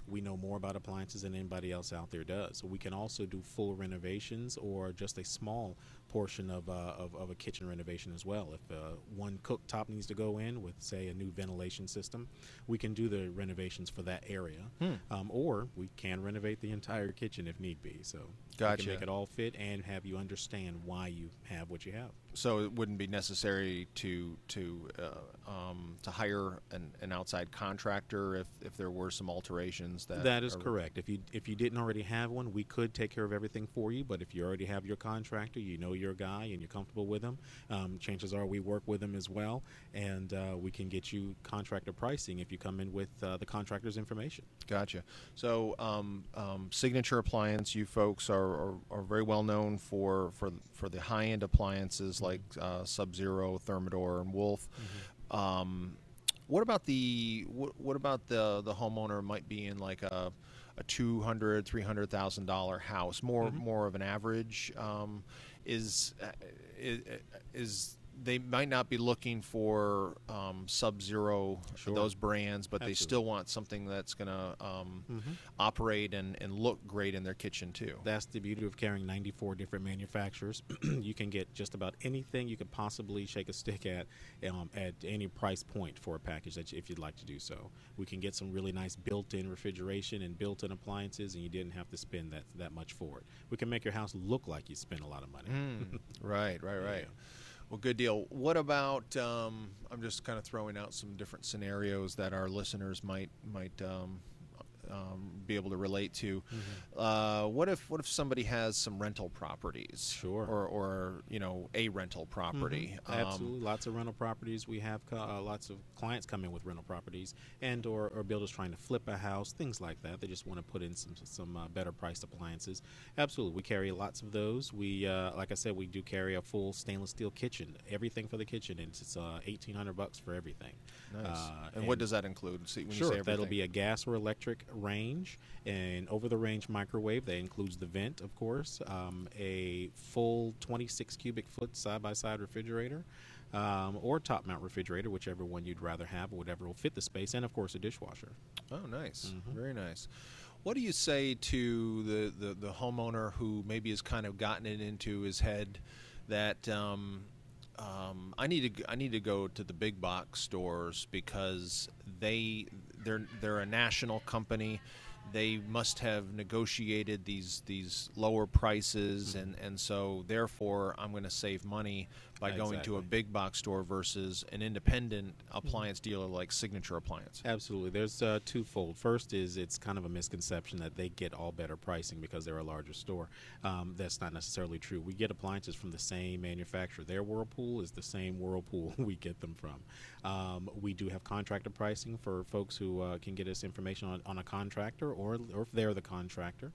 We know more about appliances than anybody else out there does. So we can also do full renovations or just a small portion of a kitchen renovation as well. If one cooktop needs to go in with, say, a new ventilation system, we can do the renovations for that area. Or we can renovate the entire kitchen if need be. So we Gotcha. can make it all fit and have you understand why you have what you have. So it wouldn't be necessary to hire an outside contractor if there were some alterations. That is correct. If you didn't already have one, we could take care of everything for you. But if you already have your contractor, you know your guy, and you're comfortable with him, chances are we work with him as well, and we can get you contractor pricing if you come in with the contractor's information. Gotcha. So Signature Appliance, you folks are very well known for the high end appliances like Sub-Zero, Thermador, and Wolf. What about the homeowner might be in like a $200,000-$300,000 house, more of an average, is they might not be looking for Sub-Zero, those brands, but they still want something that's going to operate and look great in their kitchen too. That's the beauty of carrying 94 different manufacturers. You can get just about anything you could possibly shake a stick at any price point for a package if you'd like to do so. We can get some really nice built-in refrigeration and built-in appliances, and you didn't have to spend that much for it. We can make your house look like you spent a lot of money. Right. Yeah. Well, good deal. What about, I'm just kind of throwing out some different scenarios that our listeners might be able to relate to. What if somebody has some rental properties? Sure. Or a rental property. Absolutely. Lots of rental properties. We have lots of clients come in with rental properties and or builders trying to flip a house, things like that. They just want to put in some better priced appliances. Absolutely. We carry lots of those. We, like I said, we do carry a full stainless steel kitchen, everything for the kitchen, and it's $1,800 for everything. Nice. And what does that include? When you say everything? That'll be a gas or electric range, and over-the-range microwave. That includes the vent, of course, a full 26 cubic foot side-by-side refrigerator, or top-mount refrigerator, whichever one you'd rather have, or whatever will fit the space, and of course a dishwasher. Oh, nice. Very nice. What do you say to the homeowner who maybe has kind of gotten it into his head that I need to go to the big box stores because they're a national company. They must have negotiated these lower prices, and so therefore I'm going to save money by going to a big box store versus an independent appliance dealer like Signature Appliance. Absolutely. There's twofold. First is it's kind of a misconception that they get all better pricing because they're a larger store. That's not necessarily true. We get appliances from the same manufacturer. Their Whirlpool is the same Whirlpool we get them from. We do have contractor pricing for folks who can get us information on a contractor or if they're the contractor.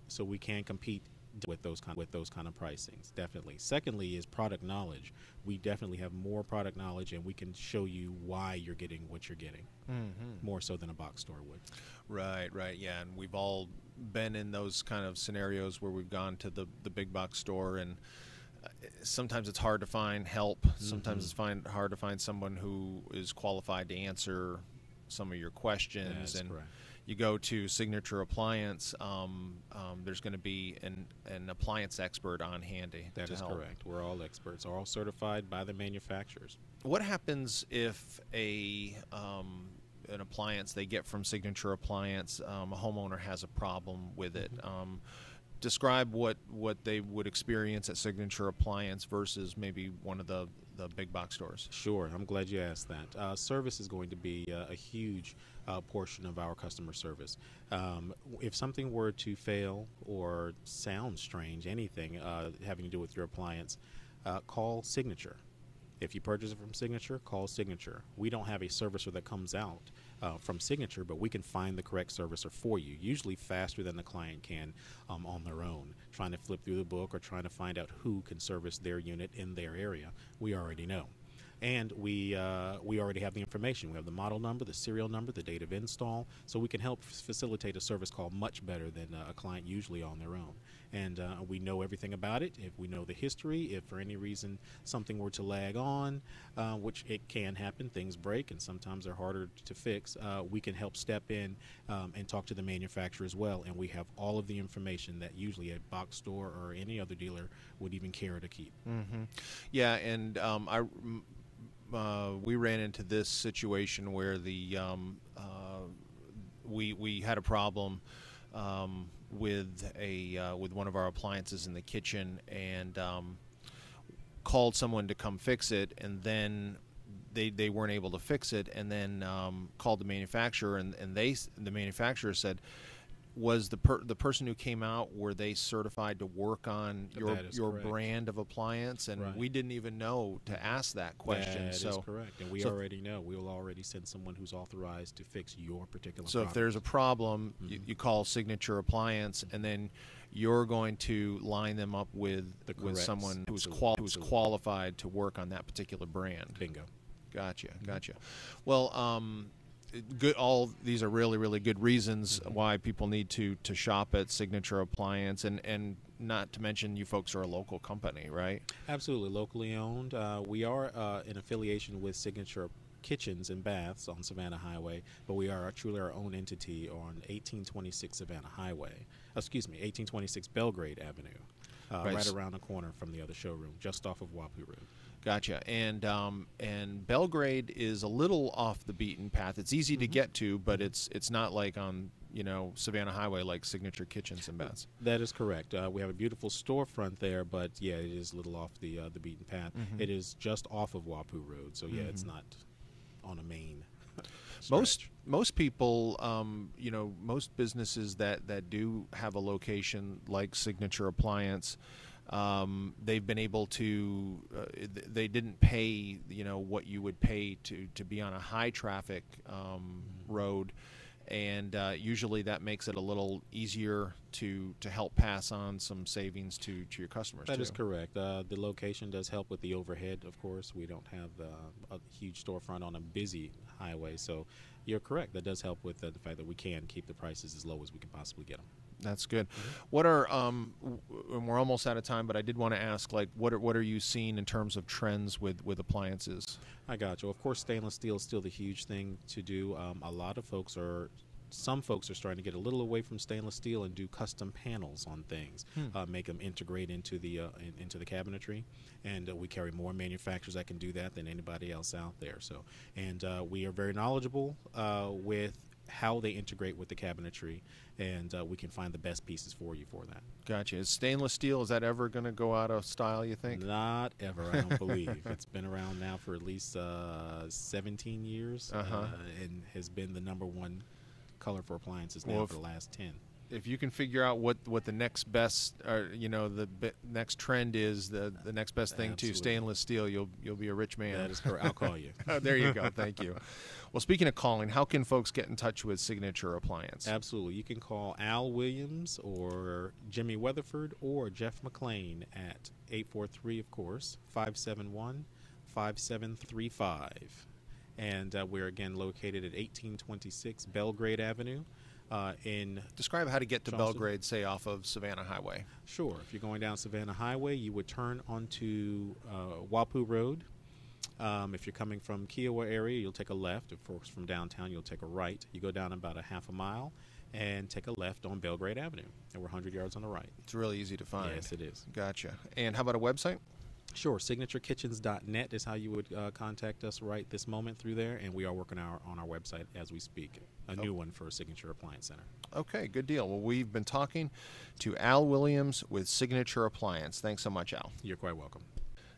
So we can compete with those kind of pricings, definitely. Secondly is product knowledge. We definitely have more product knowledge, and we can show you why you're getting what you're getting, more so than a box store would. Right, Yeah, and we've all been in those kind of scenarios where we've gone to the big box store, and sometimes it's hard to find help. Sometimes it's hard to find someone who is qualified to answer some of your questions. That's correct. You go to Signature Appliance, there's going to be an appliance expert on handy. That is correct. We're all experts, all certified by the manufacturers. What happens if an appliance they get from Signature Appliance, a homeowner has a problem with it? Describe what they would experience at Signature Appliance versus maybe one of the big box stores. Sure, I'm glad you asked that. Service is going to be a huge portion of our customer service. If something were to fail or sound strange, anything having to do with your appliance, call Signature. If you purchase it from Signature, call Signature. We don't have a servicer that comes out from Signature, but we can find the correct servicer for you, usually faster than the client can on their own. Trying to flip through the book or trying to find out who can service their unit in their area, we already know. And we already have the information. We have the model number, the serial number, the date of install, so we can help facilitate a service call much better than a client usually on their own. And we know everything about it. If we know the history, if for any reason something were to lag on, which it can happen, things break and sometimes they're harder to fix, we can help step in and talk to the manufacturer as well. And we have all of the information that usually a box store or any other dealer would even care to keep. Mm-hmm. Yeah, and we ran into this situation where we had a problem with one of our appliances in the kitchen, and called someone to come fix it, and then they weren't able to fix it, and then called the manufacturer, and the manufacturer said, was the person who came out, were they certified to work on your brand of appliance? And Right. we didn't even know to ask that question. That is correct, and we already know. We will already send someone who's authorized to fix your particular So problem. if there's a problem, you call Signature Appliance, and then you're going to line them up with correct- someone who's absolutely. qualified to work on that particular brand. Bingo. Gotcha. Well, good. All these are really, really good reasons why people need to shop at Signature Appliance, and not to mention you folks are a local company, right? Absolutely, locally owned. We are in affiliation with Signature Kitchens and Baths on Savannah Highway, but we are truly our own entity on 1826 Savannah Highway. 1826 Belgrade Avenue, right around the corner from the other showroom, just off of Wapu Road. Gotcha. And Belgrade is a little off the beaten path. It's easy to get to, but it's not like on Savannah Highway like Signature Kitchens and Baths. That is correct. We have a beautiful storefront there, but yeah, it is a little off the beaten path. It is just off of Wapu Road, so yeah, it's not on a main. Most people, most businesses that do have a location like Signature Appliance, they've been able to, they didn't pay, what you would pay to be on a high traffic road. And usually that makes it a little easier to help pass on some savings to your customers. That is correct. The location does help with the overhead, of course. We don't have a huge storefront on a busy highway, so you're correct. That does help with the fact that we can keep the prices as low as we can possibly get them. That's good. What are and we're almost out of time, but I did want to ask, like, what are you seeing in terms of trends with appliances? I got you. Of course, stainless steel is still the huge thing to do. Some folks are starting to get a little away from stainless steel and do custom panels on things, make them integrate into the cabinetry, and we carry more manufacturers that can do that than anybody else out there. So, and we are very knowledgeable with how they integrate with the cabinetry, and we can find the best pieces for you for that. Gotcha. Is stainless steel, is that ever going to go out of style, you think? Not ever, I don't believe. It's been around now for at least 17 years, and has been the number one color for appliances now for the last 10. If you can figure out what the next best, or next trend is, the next best thing to stainless steel, you'll be a rich man. That is correct. I'll call you. There you go. Thank you. Well, speaking of calling, how can folks get in touch with Signature Appliance? Absolutely. You can call Al Williams or Jimmy Weatherford or Jeff McLean at 843, of course, 571-5735. And we're again located at 1826 Belgrade Avenue in Describe how to get to Charleston. Belgrade, say off of Savannah Highway. Sure. If you're going down Savannah Highway, you would turn onto Wapu Road. If you're coming from Kiowa area, you'll take a left. Of course, from downtown, you'll take a right. You go down about a half a mile and take a left on Belgrade Avenue. And we're 100 yards on the right. It's really easy to find. Yes, it is. Gotcha. And how about a website? Sure. SignatureKitchens.net is how you would contact us right this moment through there, and we are working on our website as we speak, a new one for Signature Appliance Center. Okay, good deal. Well, we've been talking to Al Williams with Signature Appliance. Thanks so much, Al. You're quite welcome.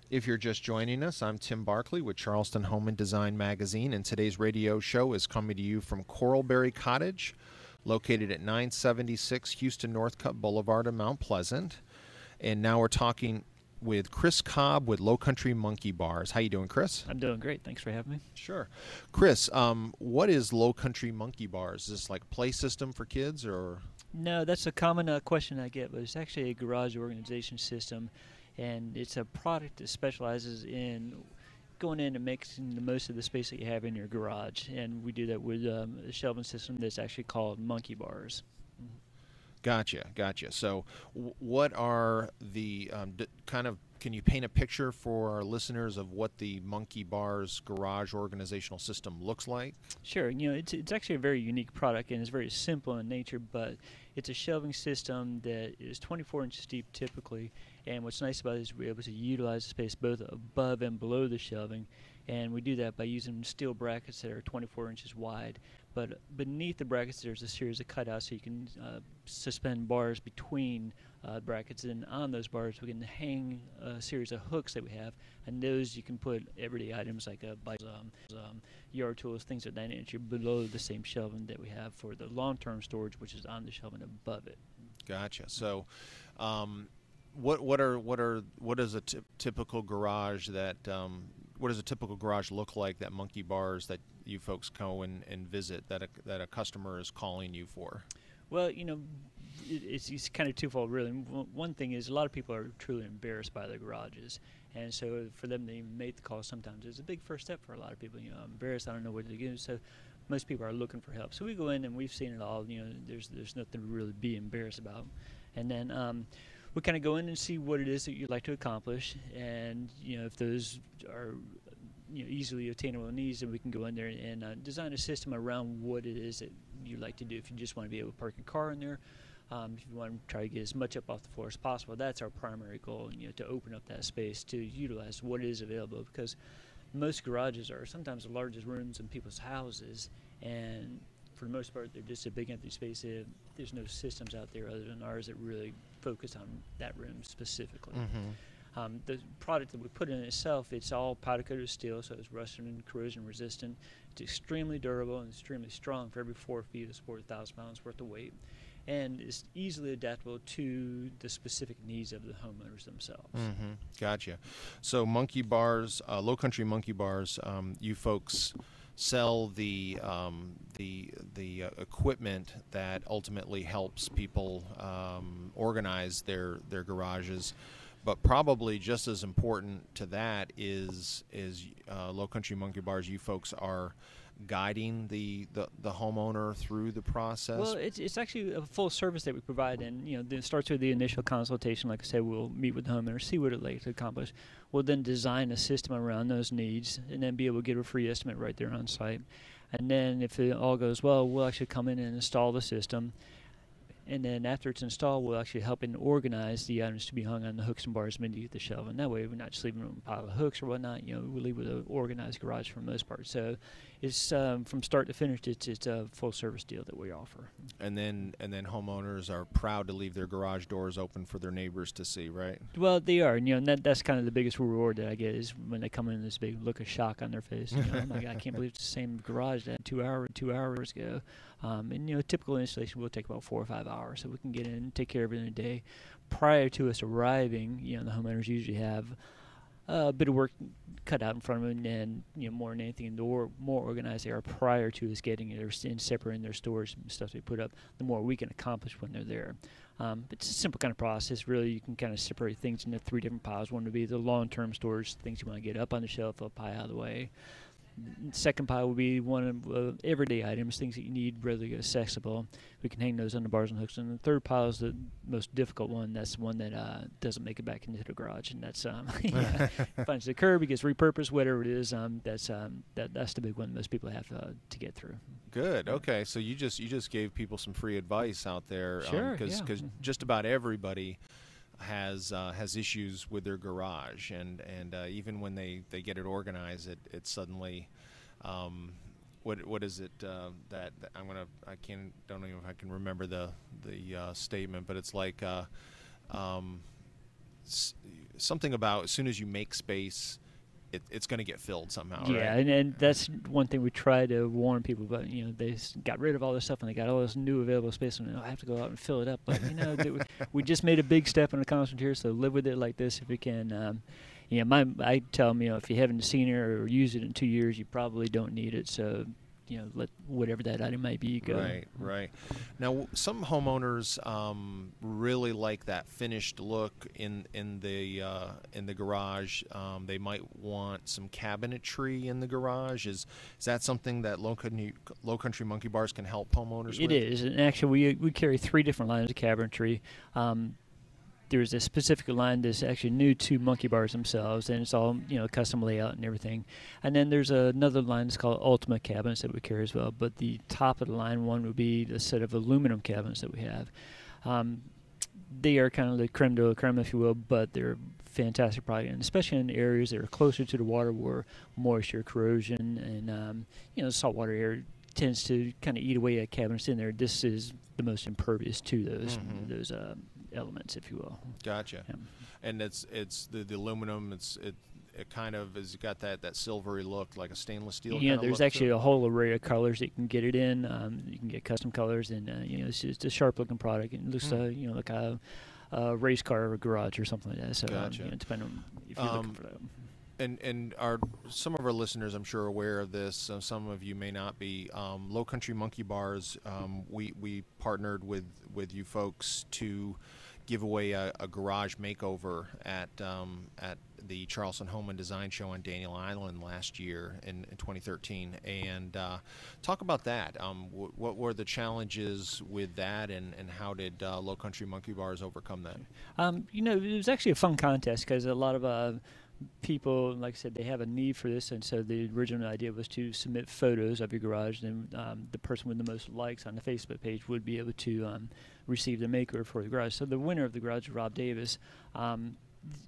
If you're just joining us, I'm Tim Barkley with Charleston Home and Design Magazine, and today's radio show is coming to you from Coralberry Cottage, located at 976 Houston Northcutt Boulevard in Mount Pleasant. And now we're talking with Chris Cobb with Lowcountry Monkey Bars. How you doing, Chris? I'm doing great. Thanks for having me. Sure. Chris, what is Lowcountry Monkey Bars? Is this like a play system for kids, or? No, that's a common question I get, but it's actually a garage organization system, and it's a product that specializes in going in and making the most of the space that you have in your garage, and we do that with a shelving system that's actually called monkey bars. Gotcha. So, what are the can you paint a picture for our listeners of what the Monkey Bars garage organizational system looks like? Sure. It's actually a very unique product, and it's very simple in nature, but it's a shelving system that is 24 inches deep typically, and what's nice about it is we're able to utilize the space both above and below the shelving, and we do that by using steel brackets that are 24 inches wide. But beneath the brackets, there's a series of cutouts so you can suspend bars between brackets. And on those bars, we can hang a series of hooks that we have. And those you can put everyday items like bikes, yard tools, things of that nature below the same shelving that we have for the long-term storage, which is on the shelving above it. Gotcha. So, what is a typical garage that what does a typical garage look like that Monkey Bars that you folks go and visit that a customer is calling you for? Well, it's kind of twofold, really. One thing is a lot of people are truly embarrassed by their garages, and so for them to even make the call sometimes is a big first step for a lot of people. I'm embarrassed, I don't know what to do. So most people are looking for help. So we go in and we've seen it all. There's nothing to really be embarrassed about, and then we kind of go in and see what it is that you'd like to accomplish, and if those are easily attainable needs, then we can go in there and design a system around what it is that you'd like to do. If you just want to be able to park your car in there, if you want to try to get as much up off the floor as possible, that's our primary goal, to open up that space to utilize what is available, because most garages are sometimes the largest rooms in people's houses, and for the most part they're just a big empty space. There's no systems out there other than ours that really focus on that room specifically. Mm-hmm. The product that we put in itself, it's all powder coated steel, so it's rust and corrosion resistant. It's extremely durable and extremely strong. For every 4 feet, it'll support 1,000 pounds worth of weight, and it's easily adaptable to the specific needs of the homeowners themselves. Mm-hmm. Gotcha. So Monkey Bars, Lowcountry Monkey Bars, you folks sell the equipment that ultimately helps people organize their garages. But probably just as important to that is Lowcountry Monkey Bars. You folks are guiding the homeowner through the process. Well, it's actually a full service that we provide, and it starts with the initial consultation. Like I said, we'll meet with the homeowner, see what it'd like to accomplish. We'll then design a system around those needs, and then be able to get a free estimate right there on site. And then, if it all goes well, we'll actually come in and install the system. And then after it's installed, we'll actually help and organize the items to be hung on the hooks and bars beneath the shelf. And that way, we're not just leaving a pile of hooks or whatnot. We leave with an organized garage for the most part. So it's from start to finish, it's a full service deal that we offer. And then homeowners are proud to leave their garage doors open for their neighbors to see, right? Well, they are. And that's kind of the biggest reward that I get is when they come in, this big look of shock on their face. Oh my God, I can't believe it's the same garage that 2 hours ago. And a typical installation will take about 4 or 5 hours, so we can get in and take care of it in a day. Prior to us arriving, the homeowners usually have a bit of work cut out in front of them, and more than anything, the more organized they are prior to us getting it and separating their storage and stuff they put up, the more we can accomplish when they're there. It's a simple kind of process. Really, you can kind of separate things into 3 different piles. One would be the long-term storage, things you want to get up on the shelf, up high out of the way. Second pile will be one of everyday items, things that you need readily accessible. We can hang those on the bars and hooks. And the third pile is the most difficult one. That's the one that doesn't make it back into the garage, and that's finds the curb, it gets repurposed, whatever it is. That's the big one most people have to get through. Good. Okay, so you just gave people some free advice out there, sure, because just about everybody has issues with their garage, and even when they get it organized, it suddenly what is it that don't know if I can remember the statement, but it's like something about as soon as you make space, it's going to get filled somehow. Yeah, right? and that's one thing we try to warn people about. They got rid of all this stuff and they got all this new available space, and I have to go out and fill it up. But we just made a big step in the accomplishment here, so live with it like this if you can. I tell them, if you haven't seen it or used it in 2 years, you probably don't need it. So let whatever that item might be go. Right. Now, some homeowners really like that finished look in the garage. They might want some cabinetry in the garage. Is that something that Lowcountry Monkey Bars can help homeowners with? It is, and actually we carry 3 different lines of cabinetry. There's a specific line that's actually new to Monkey Bars themselves, and it's all custom layout and everything. And then there's another line that's called Ultimate Cabinets that we carry as well. But the top of the line one would be the set of aluminum cabinets that we have. They are kind of the creme de la creme, if you will, but they're fantastic product, and especially in areas that are closer to the water where moisture, corrosion, and saltwater air tends to kind of eat away at cabinets in there. This is the most impervious to those elements, if you will. Gotcha. Yeah. And it's the aluminum. It kind of has got that silvery look, like a stainless steel. Yeah, there's actually a whole array of colors that you can get it in. You can get custom colors, and it's just a sharp looking product. And it looks like a race car garage or something like that. So gotcha. Depending on if you're looking for that. And some of our listeners, I'm sure, aware of this. Some of you may not be. Lowcountry Monkey Bars, we partnered with you folks to give away a garage makeover at the Charleston Home and Design Show on Daniel Island last year in 2013. And talk about that. What were the challenges with that, and how did Lowcountry Monkey Bars overcome that? It was actually a fun contest because a lot of people, like I said, they have a need for this, and so the original idea was to submit photos of your garage, and the person with the most likes on the Facebook page would be able to receive the maker for the garage. So the winner of the garage, Rob Davis,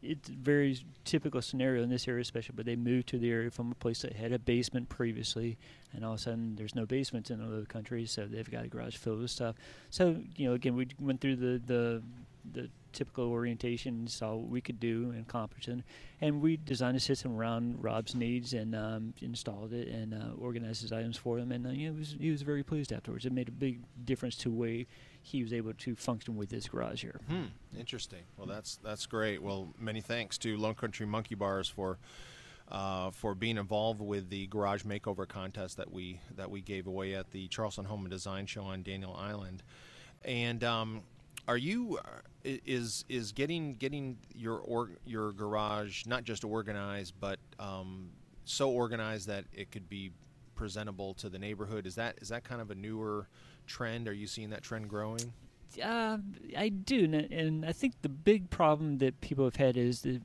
it's a very typical scenario in this area especially, but they moved to the area from a place that had a basement previously, and all of a sudden there's no basements in the Lowcountry, so they've got a garage filled with stuff. So, again, we went through the typical orientation, saw what we could do and accomplish it, and we designed a system around Rob's needs and installed it and organized his items for him, and he was very pleased afterwards. It made a big difference to the way he was able to function with his garage here. Interesting. Well, that's great. Well, many thanks to Lowcountry Monkey Bars for being involved with the garage makeover contest that we gave away at the Charleston Home and Design Show on Daniel Island. And are you is getting your garage not just organized, but so organized that it could be presentable to the neighborhood? Is that kind of a newer trend? Are you seeing that trend growing? I do, and I think the big problem that people have had is that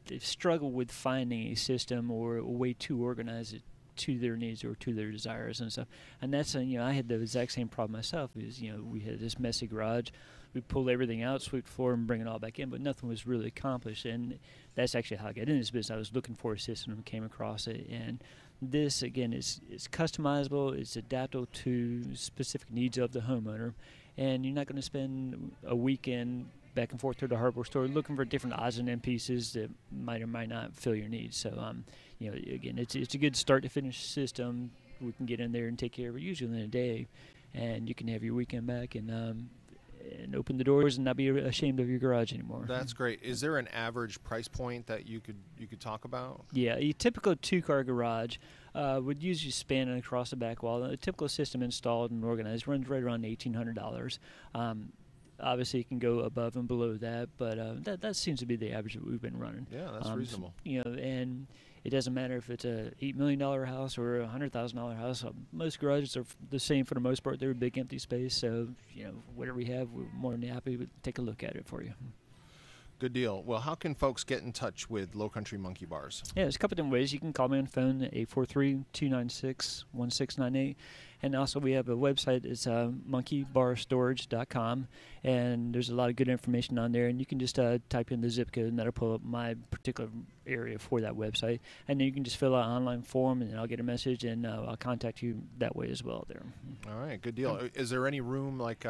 they've struggled with finding a system or a way to organize it to their needs or to their desires and stuff. And that's I had the exact same problem myself. Is we had this messy garage. We pulled everything out, swept the floor, and bring it all back in, but nothing was really accomplished. And that's actually how I got into this business. I was looking for a system and came across it. And this, again, is customizable. It's adaptable to specific needs of the homeowner. And you're not going to spend a weekend back and forth to the hardware store looking for different odds and end pieces that might or might not fill your needs. So, again, it's a good start to finish system. We can get in there and take care of it usually in a day, and you can have your weekend back and open the doors and not be ashamed of your garage anymore. That's great. Is there an average price point that you could talk about? Yeah, a typical 2-car garage would usually span across the back wall. A typical system installed and organized runs right around $1,800. Obviously, it can go above and below that, but that seems to be the average that we've been running. Yeah, that's reasonable. And it doesn't matter if it's a $8 million house or a $100,000 house. Most garages are the same for the most part. They're a big empty space, so whatever we have, we're more than happy to take a look at it for you. Good deal. Well, how can folks get in touch with Lowcountry Monkey Bars? Yeah, there's a couple different ways. You can call me on the phone at 843-296-1698. And also we have a website. It's monkeybarstorage.com. And there's a lot of good information on there. And you can just type in the zip code, and that'll pull up my particular area for that website. And then you can just fill out an online form, and I'll get a message, and I'll contact you that way as well there. All right, good deal. Is there any room, like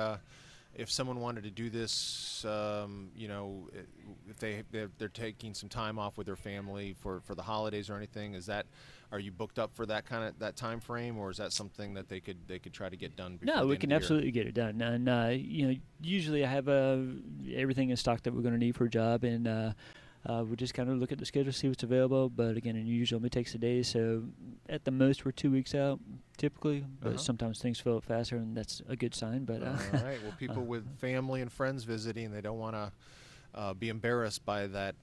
if someone wanted to do this, if they're taking some time off with their family for the holidays or anything, are you booked up for that time frame, or is that something that they could try to get done before No, the we end can of the year? absolutely get it done. And usually I have everything in stock that we're going to need for a job, and we just kind of look at the schedule, see what's available. But again, it usually only takes a day, so at the most we're 2 weeks out typically. But sometimes things fill up faster, and that's a good sign. But all right. Well, people with family and friends visiting, they don't want to be embarrassed by that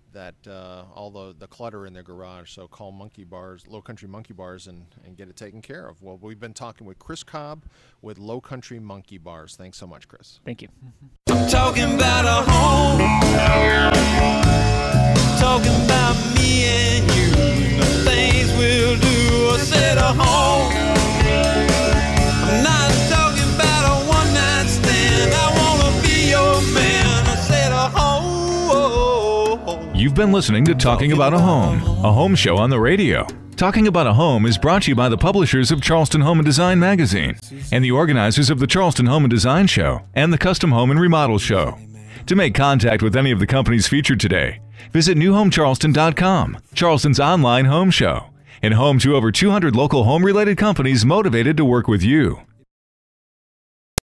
all the clutter in their garage. So call Lowcountry Monkey Bars, and get it taken care of. Well, we've been talking with Chris Cobb with Lowcountry Monkey Bars. Thanks so much, Chris. Thank you. I'm talking about a home. Talking about me and you. The things we'll do. I said a home. I'm not talking about a one-night stand. I want to be your man. I said a home. You've been listening to Talking About a home show on the radio. Talking About a Home is brought to you by the publishers of Charleston Home and Design magazine and the organizers of the Charleston Home and Design Show and the Custom Home and Remodel Show. To make contact with any of the companies featured today, visit newhomecharleston.com, Charleston's online home show, and home to over 200 local home-related companies motivated to work with you.